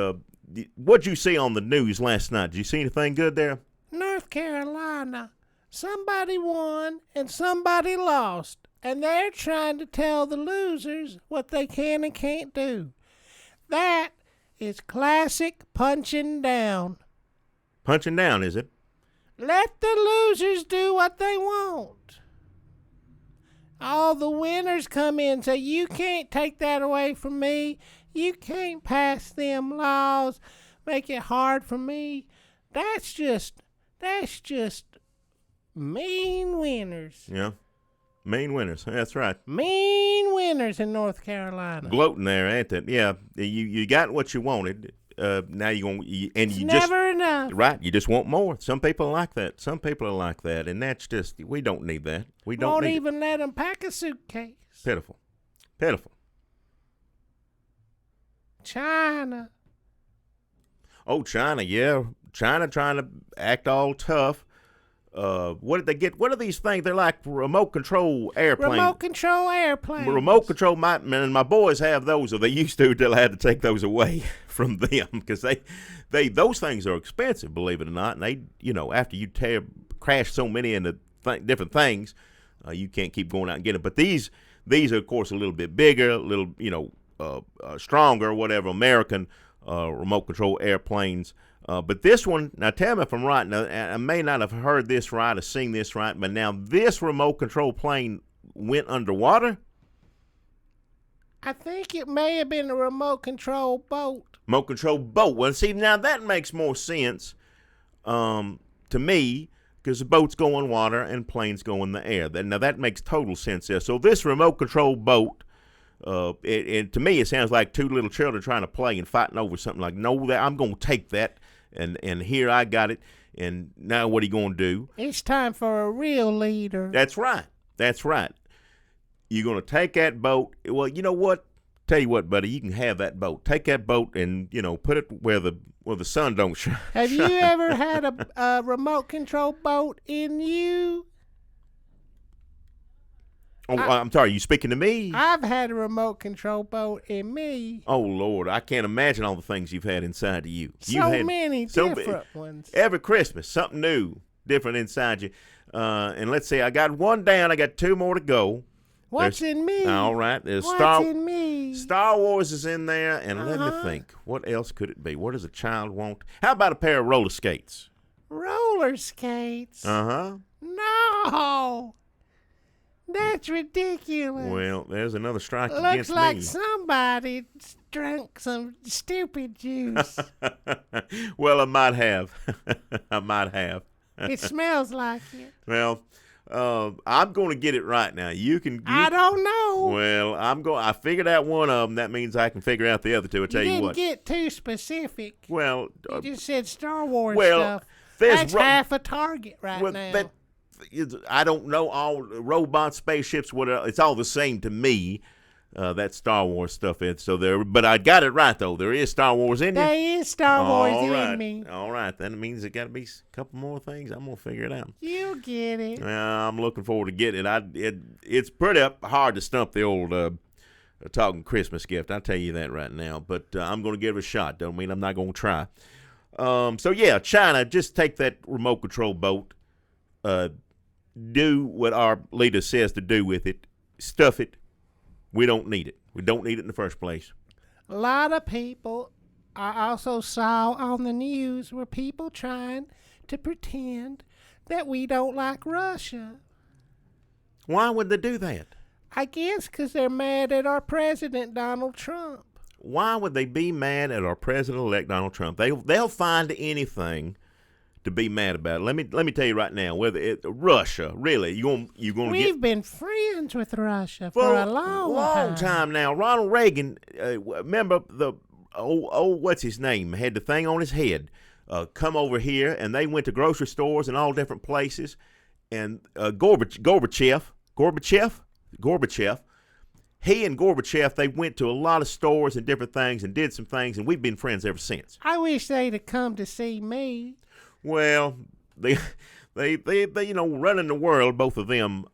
[SPEAKER 2] what'd you see on the news last night? Did you see anything good there?
[SPEAKER 3] North Carolina, somebody won and somebody lost, and they're trying to tell the losers what they can and can't do. That is classic punching down.
[SPEAKER 2] Punching down, is it?
[SPEAKER 3] Let the losers do what they want. All the winners come in and say, you can't take that away from me. You can't pass them laws, make it hard for me. That's just mean winners.
[SPEAKER 2] Yeah, mean winners. That's right.
[SPEAKER 3] Mean winners in North Carolina.
[SPEAKER 2] Gloating there, ain't it? Yeah, you got what you wanted. Now
[SPEAKER 3] It's never enough.
[SPEAKER 2] Right. You just want more. Some people are like that. Some people are like that, and that's just we don't need that. We don't
[SPEAKER 3] Won't
[SPEAKER 2] need
[SPEAKER 3] even let them pack a suitcase.
[SPEAKER 2] Pitiful. Pitiful.
[SPEAKER 3] China.
[SPEAKER 2] Oh, China, yeah. China trying to act all tough. What did they get? What are these things? They're like remote control airplanes.
[SPEAKER 3] Remote control airplanes.
[SPEAKER 2] Remote control, my boys have those, or they used to until I had to take those away from them because those things are expensive, believe it or not. And they, after you crash so many into different things, you can't keep going out and getting them. But these are, of course, a little bit bigger, a little, stronger, whatever, American remote control airplanes. But this one, now tell me if I'm right. Now, I may not have heard this right or seen this right, but now this remote control plane went underwater?
[SPEAKER 3] I think it may have been a remote control boat.
[SPEAKER 2] Remote control boat. Well, see, now that makes more sense to me because the boats go on water and planes go in the air. Now, that makes total sense there. So this remote control boat, to me, it sounds like two little children trying to play and fighting over something like, no, I'm going to take that. And here I got it, and now what are you going to do?
[SPEAKER 3] It's time for a real leader.
[SPEAKER 2] That's right. That's right. You're going to take that boat. Well, you know what? Tell you what, buddy, you can have that boat. Take that boat and, put it where the sun don't shine.
[SPEAKER 3] Have you ever had a remote control boat in you?
[SPEAKER 2] Oh, I'm sorry, you speaking to me?
[SPEAKER 3] I've had a remote control boat in me.
[SPEAKER 2] Oh, Lord, I can't imagine all the things you've had inside of you.
[SPEAKER 3] Many different ones.
[SPEAKER 2] Every Christmas, something new, different inside you. And let's see, I got one down. I got two more to go.
[SPEAKER 3] What's in me?
[SPEAKER 2] All right.
[SPEAKER 3] What's in me?
[SPEAKER 2] Star Wars is in there, and let me think. What else could it be? What does a child want? How about a pair of roller skates?
[SPEAKER 3] Roller skates?
[SPEAKER 2] Uh-huh.
[SPEAKER 3] No! That's ridiculous.
[SPEAKER 2] Well, there's another strike against me.
[SPEAKER 3] Looks like somebody drank some stupid juice.
[SPEAKER 2] Well, I might have. I might have.
[SPEAKER 3] It smells like it.
[SPEAKER 2] Well, I'm going to get it right now.
[SPEAKER 3] I don't know.
[SPEAKER 2] Well, I figured out one of them. That means I can figure out the other two. I'll tell you what.
[SPEAKER 3] You didn't get too specific.
[SPEAKER 2] Well,
[SPEAKER 3] you just said Star Wars stuff. That's half a target now.
[SPEAKER 2] I don't know all robots, spaceships, whatever. It's all the same to me. That Star Wars stuff is but I got it right though. There is Star Wars in you.
[SPEAKER 3] There is Star Wars in me.
[SPEAKER 2] All right, then it means it got to be a couple more things. I'm gonna figure it out.
[SPEAKER 3] You'll get it.
[SPEAKER 2] I'm looking forward to getting it. It's pretty hard to stump the old talking Christmas gift. I'll tell you that right now. But I'm gonna give it a shot. Don't mean I'm not gonna try. So yeah, China, just take that remote control boat. Do what our leader says to do with it. Stuff it. We don't need it. We don't need it in the first place.
[SPEAKER 3] A lot of people, I also saw on the news, were people trying to pretend that we don't like Russia.
[SPEAKER 2] Why would they do that?
[SPEAKER 3] I guess because they're mad at our president, Donald Trump.
[SPEAKER 2] Why would they be mad at our president-elect, Donald Trump? They'll find anything to be mad about. Let me tell you right now, whether Russia, really, you gonna
[SPEAKER 3] We've been friends with Russia for a long
[SPEAKER 2] time now. Ronald Reagan, remember the old what's his name, had the thing on his head, come over here, and they went to grocery stores and all different places, and Gorbachev, he and Gorbachev, they went to a lot of stores and different things and did some things, and we've been friends ever since.
[SPEAKER 3] I wish they'd have come to see me.
[SPEAKER 2] Well, They running the world, both of them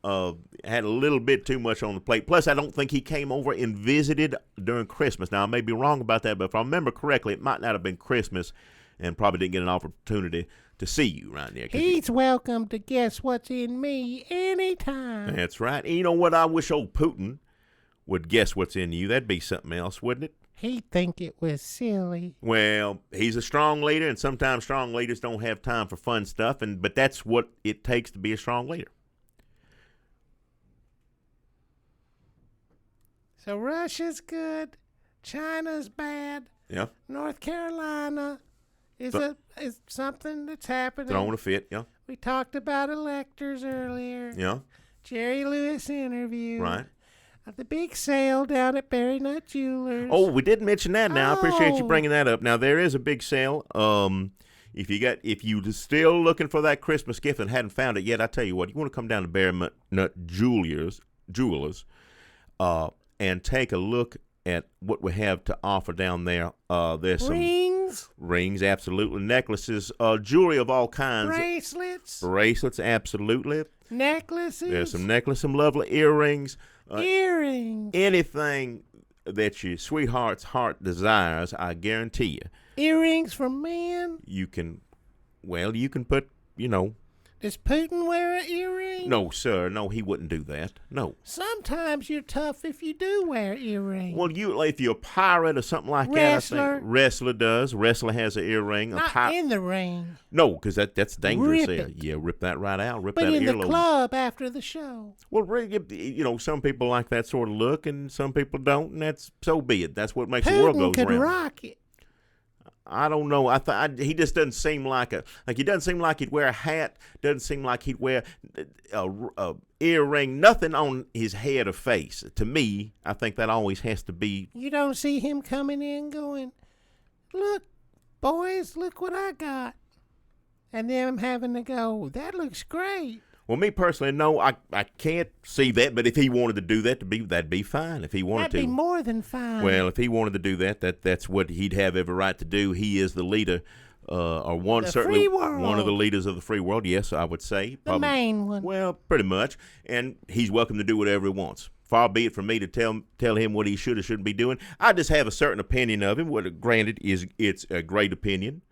[SPEAKER 2] had a little bit too much on the plate. Plus, I don't think he came over and visited during Christmas. Now, I may be wrong about that, but if I remember correctly, it might not have been Christmas and probably didn't get an opportunity to see you right there.
[SPEAKER 3] He's welcome to guess what's in me anytime.
[SPEAKER 2] That's right. And you know what? I wish old Putin would guess what's in you. That'd be something else, wouldn't it?
[SPEAKER 3] He'd think it was silly.
[SPEAKER 2] Well, he's a strong leader, and sometimes strong leaders don't have time for fun stuff, but that's what it takes to be a strong leader.
[SPEAKER 3] So Russia's good, China's bad,
[SPEAKER 2] Yeah.
[SPEAKER 3] North Carolina is something that's happening.
[SPEAKER 2] Throwing a fit, yeah.
[SPEAKER 3] We talked about electors earlier.
[SPEAKER 2] Yeah.
[SPEAKER 3] Jerry Lewis interview.
[SPEAKER 2] Right.
[SPEAKER 3] The big sale down at Berrynutt Jewelry.
[SPEAKER 2] Oh, we didn't mention that now. I appreciate you bringing that up. Now, there is a big sale. If you're still looking for that Christmas gift and hadn't found it yet, I tell you what, you want to come down to Berrynutt Jewelers, and take a look at what we have to offer down there. There's some rings, absolutely, necklaces, jewelry of all kinds. Bracelets, absolutely.
[SPEAKER 3] Necklaces.
[SPEAKER 2] There's some necklaces, some lovely earrings.
[SPEAKER 3] Earrings.
[SPEAKER 2] Anything that your sweetheart's heart desires, I guarantee you.
[SPEAKER 3] Earrings for men?
[SPEAKER 2] You can put,
[SPEAKER 3] Does Putin wear an earring?
[SPEAKER 2] No, sir. No, he wouldn't do that. No.
[SPEAKER 3] Sometimes you're tough if you do wear earrings.
[SPEAKER 2] Well, if you're a pirate or something like that, I think wrestler does. Wrestler has an earring.
[SPEAKER 3] Not in the ring.
[SPEAKER 2] No, because that's dangerous.
[SPEAKER 3] Rip it.
[SPEAKER 2] Yeah, rip that right out. Rip
[SPEAKER 3] but
[SPEAKER 2] that
[SPEAKER 3] in
[SPEAKER 2] earlobe.
[SPEAKER 3] The club after the show.
[SPEAKER 2] Well, some people like that sort of look, and some people don't, and that's so be it. That's what makes
[SPEAKER 3] Putin
[SPEAKER 2] the world goes
[SPEAKER 3] could
[SPEAKER 2] round.
[SPEAKER 3] rock it.
[SPEAKER 2] I don't know. He just doesn't seem he doesn't seem like he'd wear a hat. Doesn't seem like he'd wear a earring. Nothing on his head or face. To me, I think that always has to be.
[SPEAKER 3] You don't see him coming in going, "Look, boys, look what I got," and then I'm having to go, "That looks great."
[SPEAKER 2] Well, me personally, no, I can't see that. But if he wanted to do that, that'd be fine. If he wanted
[SPEAKER 3] that'd be more than fine.
[SPEAKER 2] Well, if he wanted to do that's what he'd have every right to do. He is the leader, or one
[SPEAKER 3] free world.
[SPEAKER 2] One of the leaders of the free world. Yes, I would say
[SPEAKER 3] the main one.
[SPEAKER 2] Well, pretty much, and he's welcome to do whatever he wants. Far be it from me to tell him what he should or shouldn't be doing. I just have a certain opinion of him. What, granted, it's a great opinion,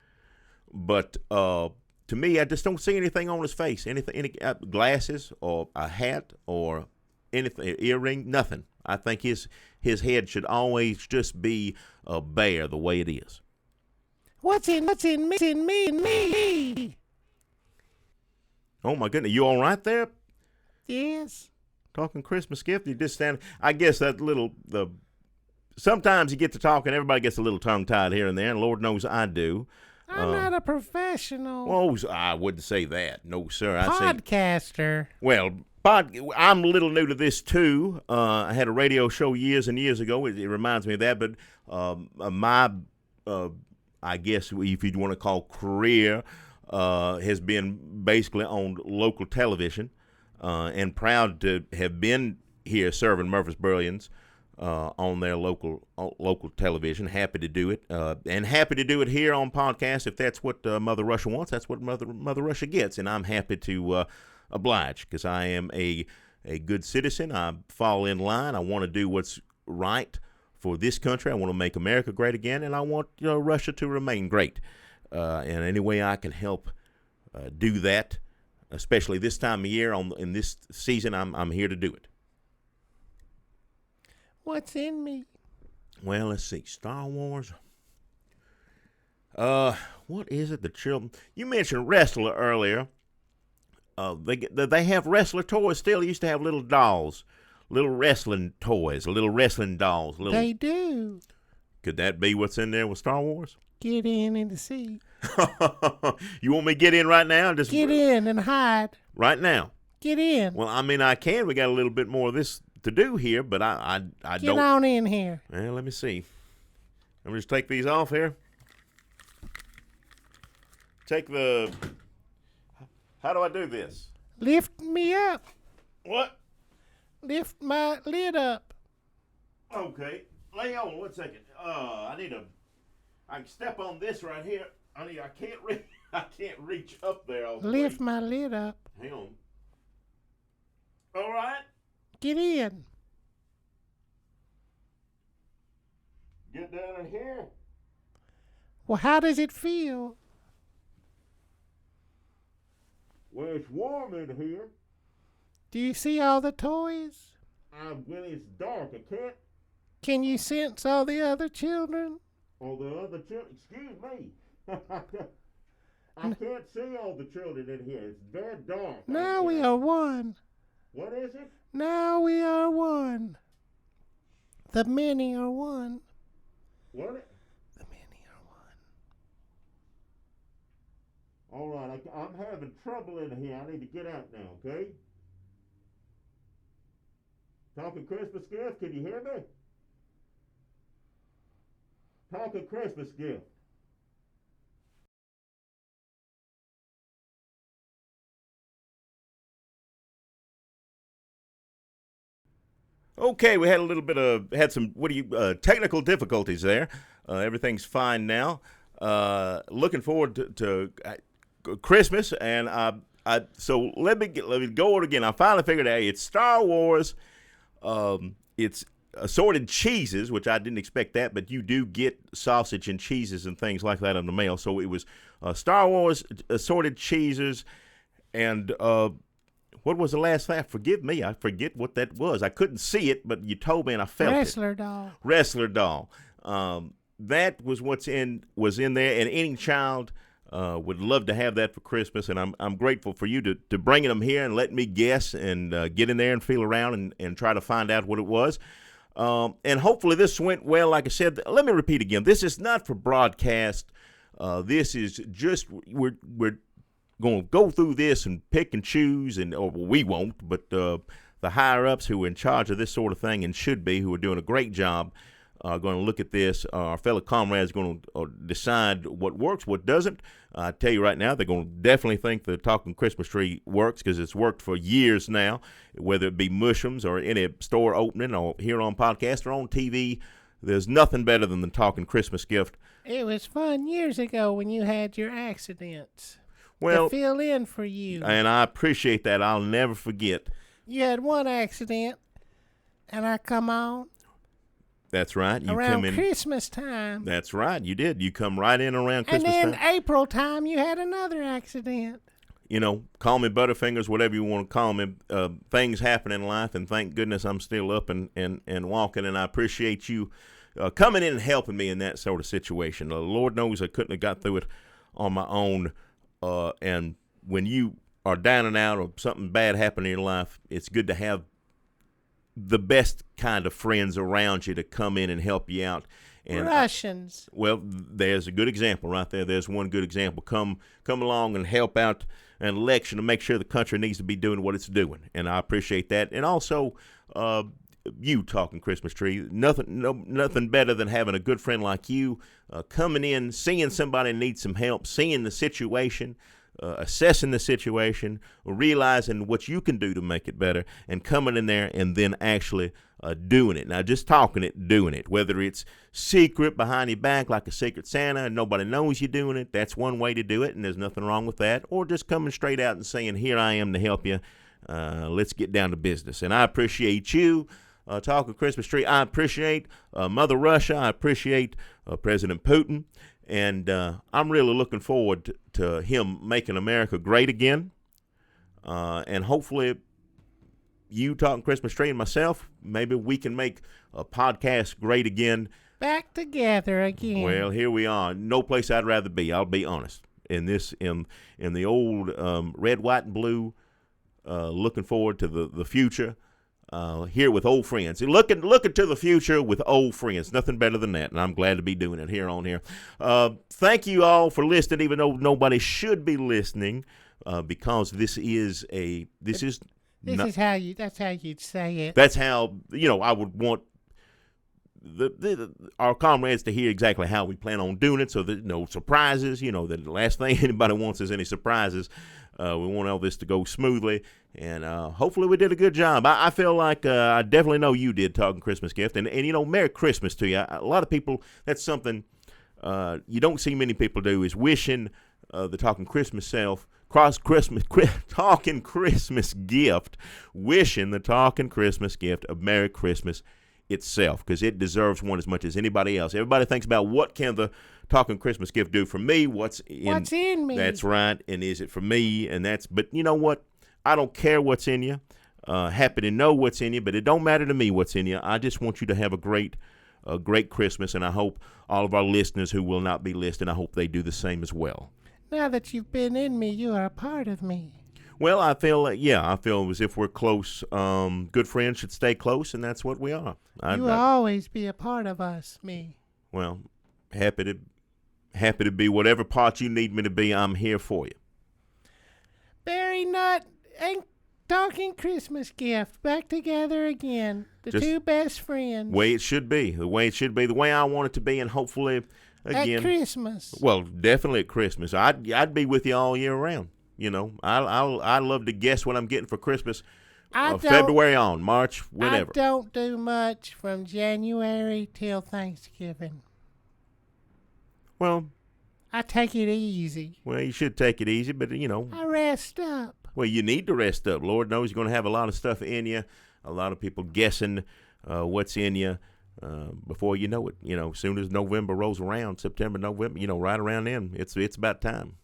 [SPEAKER 2] but to me, I just don't see anything on his face. Any glasses or a hat or anything, earring, nothing. I think his head should always just be bare the way it is.
[SPEAKER 3] What's in me?
[SPEAKER 2] Oh my goodness, you all right there?
[SPEAKER 3] Yes.
[SPEAKER 2] Talking Christmas gift, you just stand. I guess sometimes you get to talking, everybody gets a little tongue tied here and there, and Lord knows I do.
[SPEAKER 3] I'm not a professional.
[SPEAKER 2] Oh, I wouldn't say that. No, sir.
[SPEAKER 3] Podcaster.
[SPEAKER 2] I'm a little new to this, too. I had a radio show years and years ago. It reminds me of that. But my, I guess if you'd want to call career, has been basically on local television. And proud to have been here serving Murfreesborians on their local television. Happy to do it, and happy to do it here on podcast. If that's what Mother Russia wants, that's what Mother Russia gets, and I'm happy to oblige because I am a good citizen. I fall in line. I want to do what's right for this country. I want to make America great again, and I want Russia to remain great. And any way I can help do that, especially this time of year in this season, I'm here to do it.
[SPEAKER 3] What's in me?
[SPEAKER 2] Well, let's see. Star Wars. What is it? The children. You mentioned wrestler earlier. They have wrestler toys still. They used to have little dolls, little wrestling toys, little wrestling dolls.
[SPEAKER 3] They do.
[SPEAKER 2] Could that be what's in there with Star Wars?
[SPEAKER 3] Get in and see.
[SPEAKER 2] You want me to get in right now? Just
[SPEAKER 3] get in and hide.
[SPEAKER 2] Right now.
[SPEAKER 3] Get in.
[SPEAKER 2] Well, I mean, I can. We got a little bit more of this to do here, but I don't.
[SPEAKER 3] Get on in here.
[SPEAKER 2] Well, let me see. Let me just take these off here. How do I do this?
[SPEAKER 3] Lift me up.
[SPEAKER 2] What?
[SPEAKER 3] Lift my lid up.
[SPEAKER 2] Okay. Lay on 1 second. I can step on this right here. I can't reach. I can't reach up there all the
[SPEAKER 3] Lift
[SPEAKER 2] way.
[SPEAKER 3] my lid up.
[SPEAKER 2] Hang on. All right.
[SPEAKER 3] Get in.
[SPEAKER 2] Get down in here.
[SPEAKER 3] Well, how does it feel?
[SPEAKER 2] Well, it's warm in here.
[SPEAKER 3] Do you see all the toys?
[SPEAKER 2] When it's dark, I can't.
[SPEAKER 3] Can you sense all the other children?
[SPEAKER 2] All the other children. Excuse me. I can't see all the children in here. It's very dark.
[SPEAKER 3] Now we are one.
[SPEAKER 2] What is it?
[SPEAKER 3] Now we are one. The many are one.
[SPEAKER 2] What?
[SPEAKER 3] The many are one.
[SPEAKER 2] All right, I'm having trouble in here. I need to get out now, okay? Talking Christmas gift, can you hear me? Talking Christmas gift. Okay, we had some technical difficulties there. Everything's fine now. Looking forward to Christmas, and so let me go over it again. I finally figured out it's Star Wars. It's assorted cheeses, which I didn't expect that, but you do get sausage and cheeses and things like that in the mail. So it was Star Wars assorted cheeses, and what was the last thing? Forgive me, I forget what that was. I couldn't see it, but you told me and I felt
[SPEAKER 3] Wrestler
[SPEAKER 2] it.
[SPEAKER 3] doll.
[SPEAKER 2] Wrestler doll. That was was in there, and any child would love to have that for Christmas, and I'm grateful for you to bringing them here and let me guess and get in there and feel around and try to find out what it was. And hopefully this went well. Like I said, let me repeat again. This is not for broadcast. This is just we're going to go through this and pick and choose, or we won't, but the higher ups who are in charge of this sort of thing and should be, who are doing a great job, are going to look at this. Our fellow comrades are going to decide what works, what doesn't. I tell you right now, they're going to definitely think the Talking Christmas Tree works because it's worked for years now, whether it be Mushroom's or any store opening or here on podcast or on TV. There's nothing better than the Talking Christmas gift.
[SPEAKER 3] It was fun years ago when you had your accidents.
[SPEAKER 2] Well,
[SPEAKER 3] to fill in for you.
[SPEAKER 2] And I appreciate that. I'll never forget.
[SPEAKER 3] You had one accident, and I come on.
[SPEAKER 2] That's right. You
[SPEAKER 3] around
[SPEAKER 2] come in
[SPEAKER 3] Christmas time.
[SPEAKER 2] That's right. You did. You come right in around Christmas
[SPEAKER 3] time. And
[SPEAKER 2] time.
[SPEAKER 3] then April time, you had another accident.
[SPEAKER 2] You know, call me Butterfingers, whatever you want to call me. Things happen in life, and thank goodness I'm still up and walking, and I appreciate you coming in and helping me in that sort of situation. Lord knows I couldn't have got through it on my own. And when you are down and out or something bad happened in your life, it's good to have the best kind of friends around you to come in and help you out. And
[SPEAKER 3] Russians.
[SPEAKER 2] Well, there's a good example right there. There's one good example. Come along and help out an election to make sure the country needs to be doing what it's doing. And I appreciate that. And also, you Talking Christmas Tree, nothing better than having a good friend like you coming in, seeing somebody needs some help, seeing the situation, assessing the situation, realizing what you can do to make it better, and coming in there and then actually doing it. Now, just talking it, doing it, whether it's secret behind your back like a secret Santa and nobody knows you're doing it, that's one way to do it, and there's nothing wrong with that, or just coming straight out and saying, here I am to help you. Let's get down to business. And I appreciate you. Talking Christmas Tree. I appreciate Mother Russia. I appreciate President Putin. And I'm really looking forward to him making America great again. And hopefully you Talking Christmas Tree and myself, maybe we can make a podcast great again.
[SPEAKER 3] Back together again.
[SPEAKER 2] Well, here we are. No place I'd rather be, I'll be honest. In the old red, white, and blue, looking forward to the future. Here with old friends. Looking to the future with old friends. Nothing better than that, and I'm glad to be doing it here on here. Thank you all for listening, even though nobody should be listening, because this is how
[SPEAKER 3] you'd say it.
[SPEAKER 2] That's how, I would want our comrades to hear exactly how we plan on doing it, so that no surprises. The last thing anybody wants is any surprises. We want all this to go smoothly, and hopefully we did a good job. I feel like I definitely know you did, Talking Christmas Gift, and Merry Christmas to you. A lot of people, that's something you don't see many people do, is wishing the Talking Christmas Talking Christmas gift, wishing the Talking Christmas gift a Merry Christmas itself, because it deserves one as much as anybody else. Everybody thinks about what can the Talking Christmas gift do for me? What's in
[SPEAKER 3] me?
[SPEAKER 2] That's right. And is it for me? But you know what? I don't care what's in you. Happy to know what's in you, but it don't matter to me what's in you. I just want you to have a great Christmas, and I hope all of our listeners who will not be listening, I hope they do the same as well.
[SPEAKER 3] Now that you've been in me, you are a part of me.
[SPEAKER 2] Well, I feel as if we're close. Good friends should stay close, and that's what we are.
[SPEAKER 3] You will always be a part of us, me.
[SPEAKER 2] Well, happy to be whatever part you need me to be. I'm here for you.
[SPEAKER 3] Berrynutt and Talking Christmas gift back together again. The two best friends.
[SPEAKER 2] The way it should be. The way I want it to be, and hopefully again
[SPEAKER 3] at Christmas.
[SPEAKER 2] Well, definitely at Christmas. I'd be with you all year round. You know, I love to guess what I'm getting for Christmas. February on, March, whenever.
[SPEAKER 3] I don't do much from January till Thanksgiving.
[SPEAKER 2] Well,
[SPEAKER 3] I take it easy.
[SPEAKER 2] Well, you should take it easy, but you know.
[SPEAKER 3] I rest up.
[SPEAKER 2] Well, you need to rest up. Lord knows you're going to have a lot of stuff in you. A lot of people guessing what's in you before you know it. You know, as soon as November rolls around, September, November, you know, right around then, it's about time.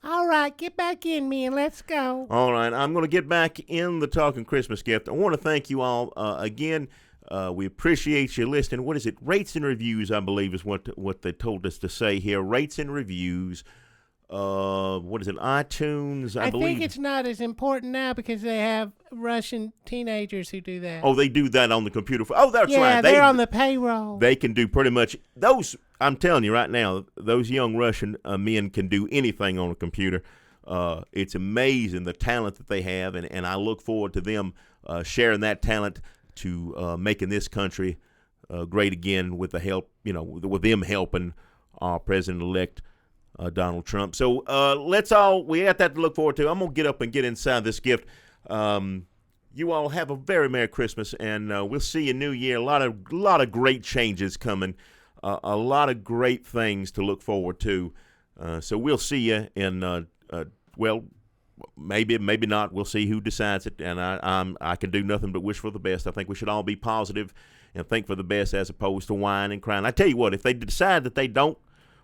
[SPEAKER 3] All right, get back in me and let's go.
[SPEAKER 2] All right, I'm going to get back in the Talking Christmas gift. I want to thank you all again. We appreciate you listening. What is it? Rates and reviews, I believe, is what they told us to say here. Rates and reviews. What is it? iTunes, I believe.
[SPEAKER 3] I think it's not as important now because they have Russian teenagers who do that.
[SPEAKER 2] Oh, they do that on the computer. Oh, that's right.
[SPEAKER 3] Yeah, they're on the payroll.
[SPEAKER 2] They can do pretty much those. I'm telling you right now, those young Russian men can do anything on a computer. It's amazing the talent that they have, and I look forward to them sharing that talent to making this country great again with the help, you know, with them helping our president-elect Donald Trump. So we got that to look forward to. I'm going to get up and get inside this gift. You all have a very Merry Christmas, and we'll see you New Year. A lot of great changes coming, a lot of great things to look forward to. So we'll see you in, well, maybe not. We'll see who decides it, and I can do nothing but wish for the best. I think we should all be positive and think for the best as opposed to whining and crying. I tell you what, if they decide that they don't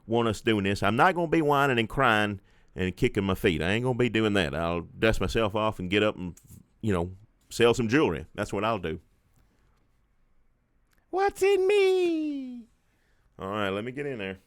[SPEAKER 2] want us doing this, I'm not going to be whining and crying and kicking my feet. I ain't going to be doing that. I'll dust myself off and get up and, you know, sell some jewelry. That's what I'll do.
[SPEAKER 3] What's in me?
[SPEAKER 2] All right, let me get in there.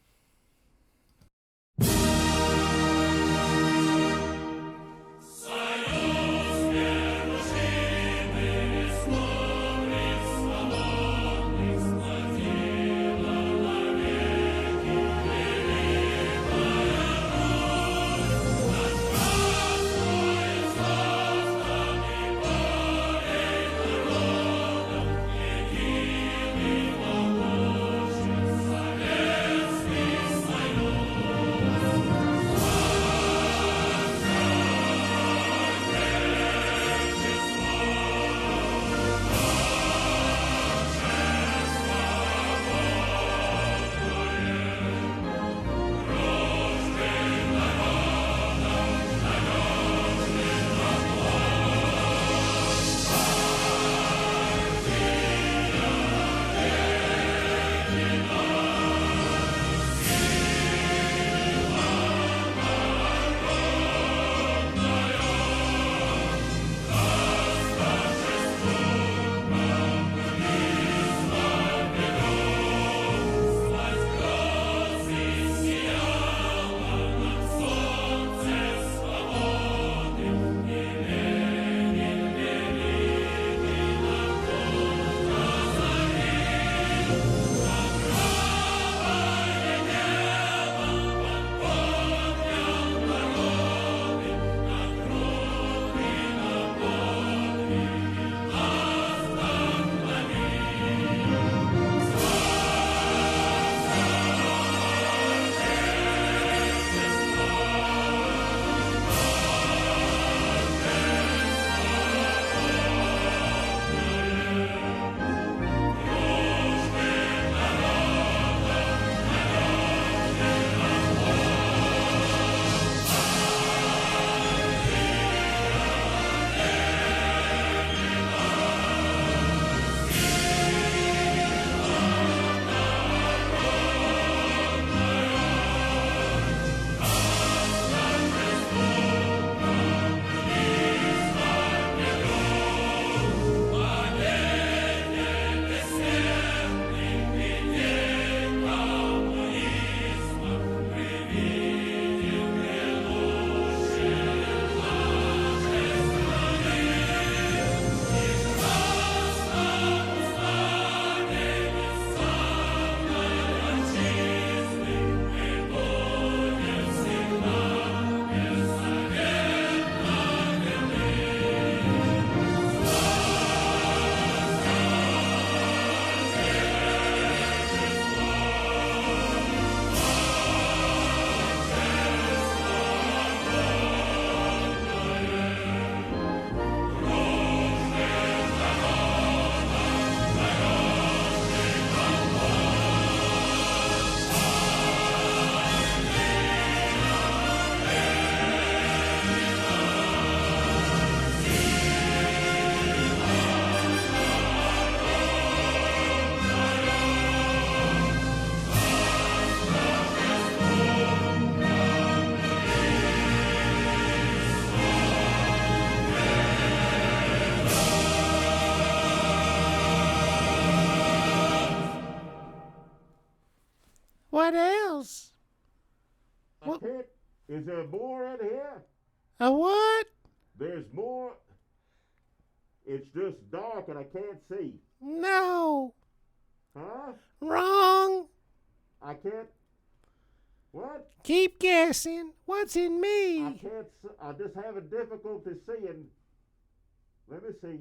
[SPEAKER 3] What?
[SPEAKER 2] can't. Is there more in here?
[SPEAKER 3] A what?
[SPEAKER 2] There's more. It's just dark and I can't see.
[SPEAKER 3] No.
[SPEAKER 2] Huh?
[SPEAKER 3] Wrong.
[SPEAKER 2] I can't. What?
[SPEAKER 3] Keep guessing. What's in
[SPEAKER 2] I
[SPEAKER 3] me?
[SPEAKER 2] can't. I just having difficulty seeing. Let me see.